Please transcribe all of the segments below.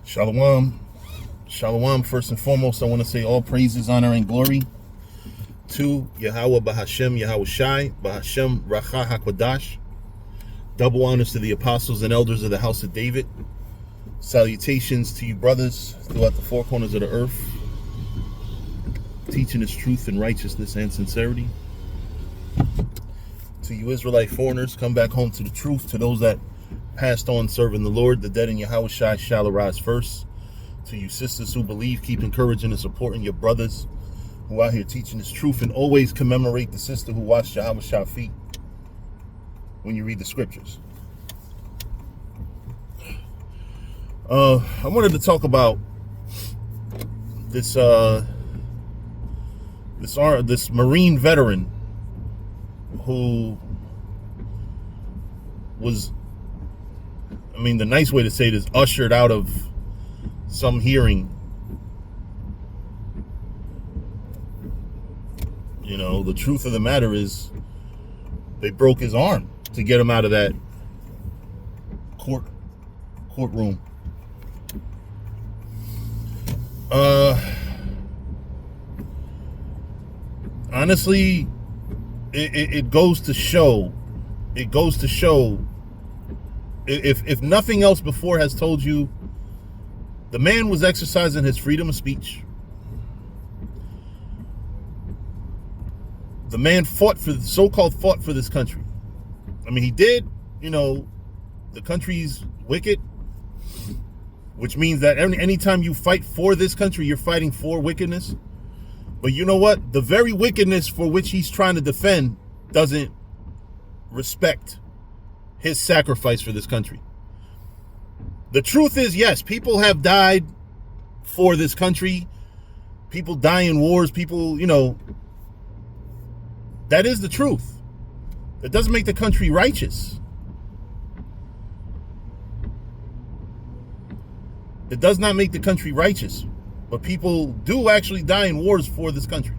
Shalom. Shalom. First and foremost, I want to say all praises, honor, and glory to Yahweh Bahashem, Yahweh Shai, Bahashem Racha HaKodash. Double honors to the apostles and elders of the house of David. Salutations to you brothers throughout the four corners of the earth, teaching His truth and righteousness and sincerity. To you Israelite foreigners, come back home to the truth. To those that passed on serving the Lord, the dead in Yahweh Shai shall arise first. To you sisters who believe, keep encouraging and supporting your brothers who out here teaching His truth, and always commemorate the sister who washed Yahweh Shai's feet when you read the scriptures. I wanted to talk about this Marine veteran who was, the nice way to say it is ushered out of some hearing. The truth of the matter is they broke his arm to get him out of that courtroom. Honestly, it goes to show, if nothing else before has told you, the man was exercising his freedom of speech. The man fought for this country. He did. The country's wicked, which means that anytime you fight for this country, you're fighting for wickedness. But you know what? The very wickedness for which he's trying to defend doesn't respect his sacrifice for this country. The truth is, yes, people have died for this country. People die in wars. People, that is the truth. That doesn't make the country righteous. It does not make the country righteous. But people do actually die in wars for this country.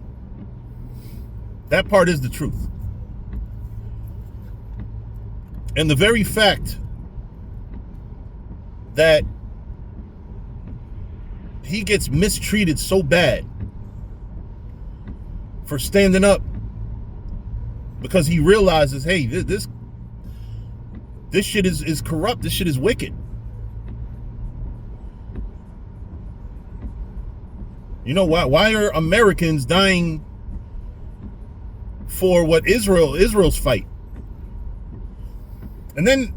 That part is the truth. And the very fact that he gets mistreated so bad for standing up because he realizes, hey, this shit is corrupt. This shit is wicked. Why are Americans dying for what Israel's fight? And then,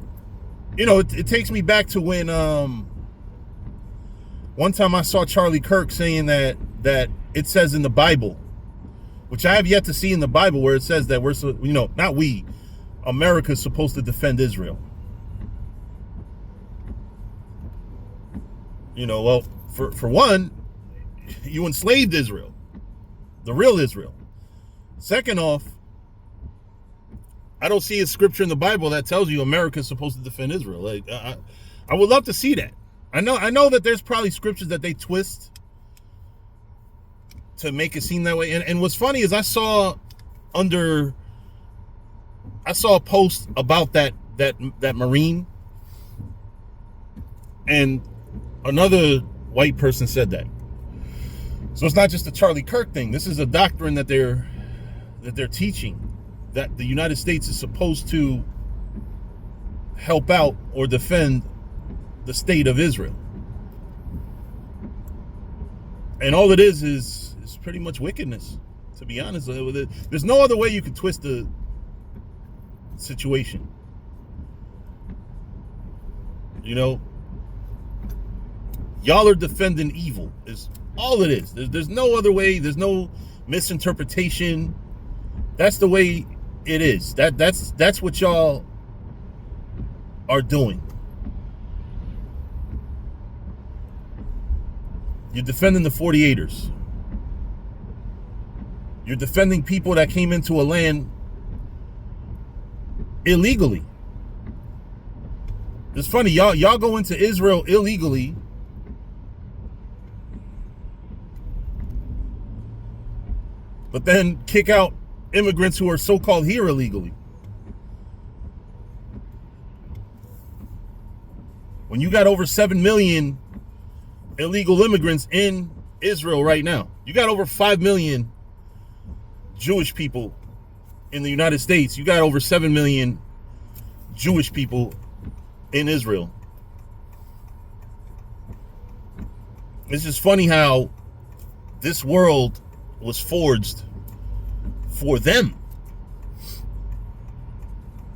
it takes me back to when one time I saw Charlie Kirk saying that it says in the Bible, which I have yet to see in the Bible, where it says that America's supposed to defend Israel. Well, for one, you enslaved Israel, the real Israel. Second off, I don't see a scripture in the Bible that tells you America's supposed to defend Israel. I would love to see that. I know that there's probably scriptures that they twist to make it seem that way. And what's funny is I saw a post about that Marine, and another white person said that. So it's not just a Charlie Kirk thing. This is a doctrine that they're teaching, that the United States is supposed to help out or defend the state of Israel. And all it is pretty much wickedness, to be honest with it. There's no other way you could twist the situation. Y'all are defending evil, is all it is. There's no other way. There's no misinterpretation. That's the way it is. That's what y'all are doing. You're defending the 48ers. You're defending people that came into a land illegally. It's funny, y'all go into Israel illegally, but then kick out immigrants who are so-called here illegally. When you got over 7 million illegal immigrants in Israel right now. You got over 5 million Jewish people in the United States. You got over 7 million Jewish people in Israel. It's just funny how this world was forged for them.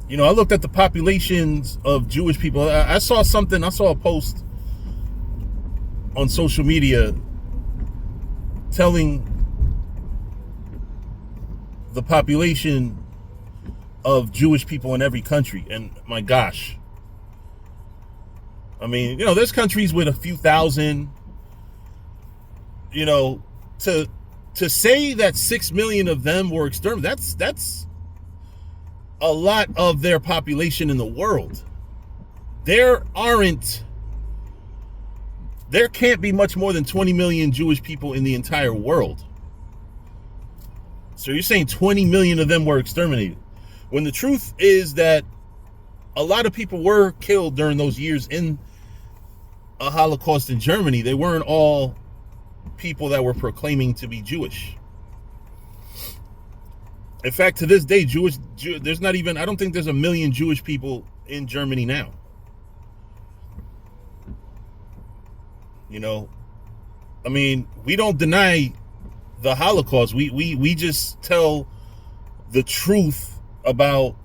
You know, I looked at the populations of Jewish people. I saw a post on social media telling the population of Jewish people in every country. And my gosh. I mean, you know, there's countries with a few thousand. You know, to say that 6 million of them were exterminated, that's a lot of their population in the world. There can't be much more than 20 million Jewish people in the entire world. So you're saying 20 million of them were exterminated, when the truth is that a lot of people were killed during those years in a Holocaust in Germany. They weren't all people that were proclaiming to be Jewish. In fact, to this day, there's not even, I don't think there's 1 million Jewish people in Germany now. You know, I mean, we don't deny the Holocaust. We just tell the truth about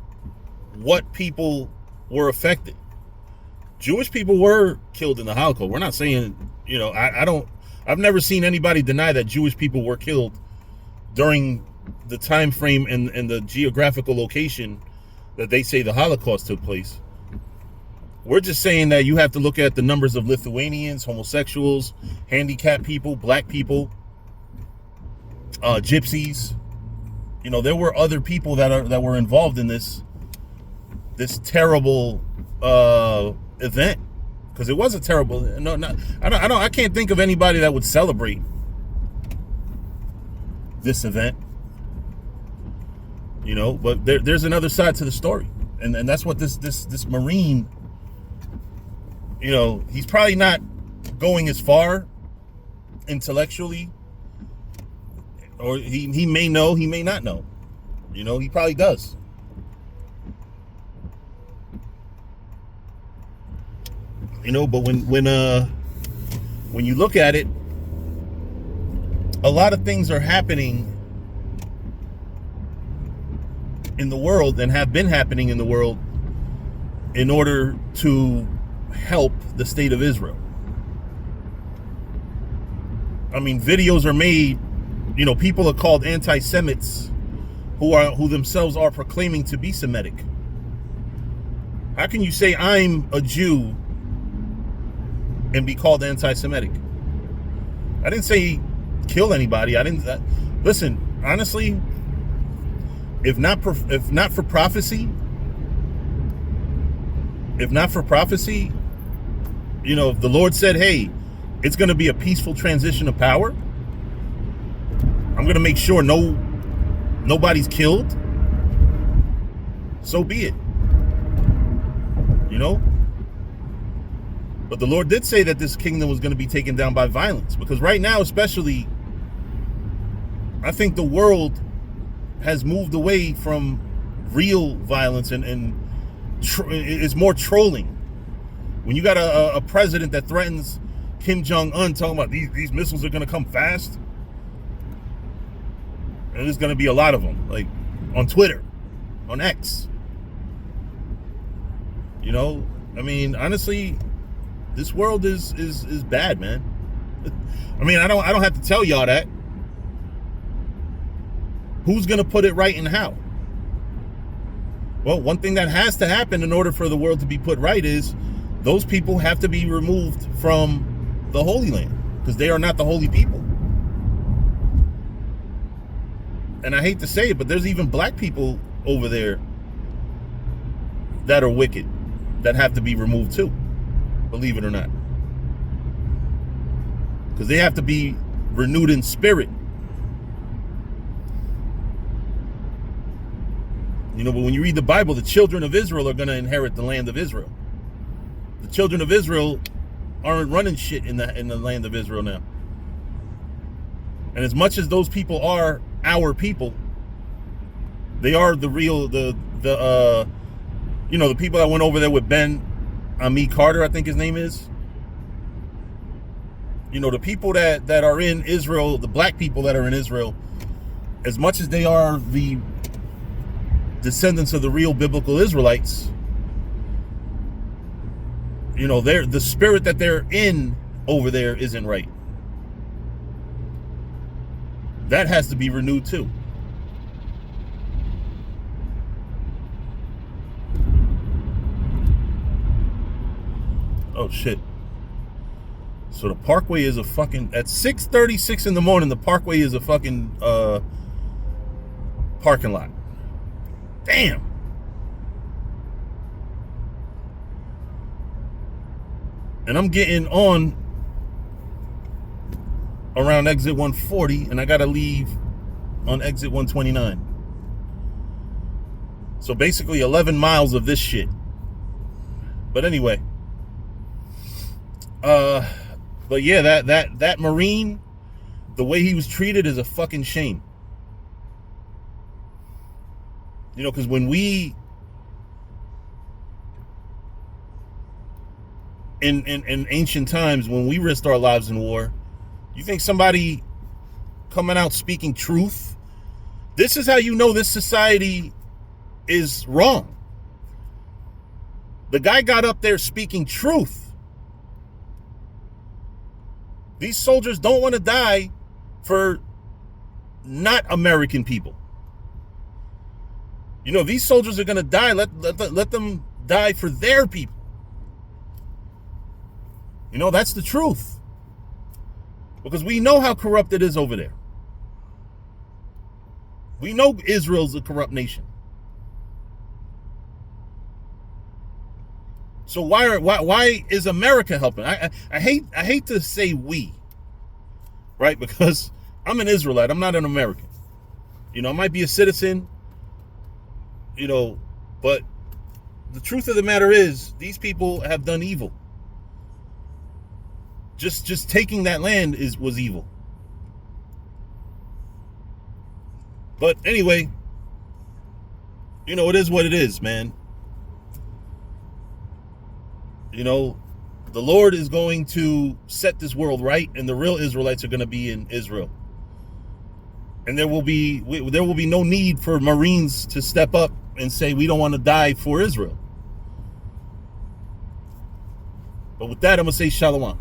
what people were affected. Jewish people were killed in the Holocaust. We're not saying, you know, I've never seen anybody deny that Jewish people were killed during the time frame and the geographical location that they say the Holocaust took place. We're just saying that you have to look at the numbers of Lithuanians, homosexuals, handicapped people, black people, gypsies. You know, there were other people that were involved in this terrible event. Because it was a terrible. I can't think of anybody that would celebrate this event. You know, but there's another side to the story, and that's what this Marine. You know, he's probably not going as far intellectually, or he may know, he may not know. You know, he probably does. You know, but when you look at it, a lot of things are happening in the world and have been happening in the world in order to help the state of Israel. I mean, videos are made, you know, people are called anti-Semites who themselves are proclaiming to be Semitic. How can you say I'm a Jew and be called anti-Semitic? I didn't say kill anybody. Listen, honestly, if not for prophecy, you know, if the Lord said, hey, it's going to be a peaceful transition of power, I'm going to make sure nobody's killed, so be it. You know? But the Lord did say that this kingdom was going to be taken down by violence, because right now, especially, I think the world has moved away from real violence and is more trolling. When you got a president that threatens Kim Jong-un, talking about these missiles are going to come fast, and there's going to be a lot of them, like on Twitter, on X. You know, I mean, honestly, this world is bad, man. I mean, I don't have to tell y'all that. Who's going to put it right and how? Well, one thing that has to happen in order for the world to be put right is those people have to be removed from the Holy Land, because they are not the holy people. And I hate to say it, but there's even black people over there that are wicked, that have to be removed too, believe it or not, because they have to be renewed in spirit. You know, but when you read the Bible, the children of Israel are going to inherit the land of Israel. The children of Israel aren't running shit in the land of Israel now. And as much as those people are our people, they are the real the people that went over there with Ben Ami Carter, I think his name is. The people that are in Israel, the black people that are in Israel, as much as they are the descendants of the real biblical Israelites, the spirit that they're in over there isn't right. That has to be renewed too. Oh shit. So the Parkway is a fucking, at 6:36 in the morning, the Parkway is a fucking parking lot. Damn. And I'm getting on around exit 140, and I gotta leave on exit 129. So basically 11 miles of this shit. But anyway, but yeah, that Marine, the way he was treated is a fucking shame. Because when we in ancient times, when we risked our lives in war, you think somebody coming out speaking truth, this is how you know this society is wrong. The guy got up there speaking truth. These soldiers don't want to die for not American people. These soldiers are going to die. Let them die for their people. That's the truth. Because we know how corrupt it is over there. We know Israel's a corrupt nation. So why is America helping? I hate to say we, right? Because I'm an Israelite. I'm not an American. I might be a citizen, but the truth of the matter is these people have done evil. Just taking that land was evil. But anyway, it is what it is, man. The Lord is going to set this world right, and the real Israelites are going to be in Israel. And there will be no need for Marines to step up and say we don't want to die for Israel. But with that, I'm going to say shalom.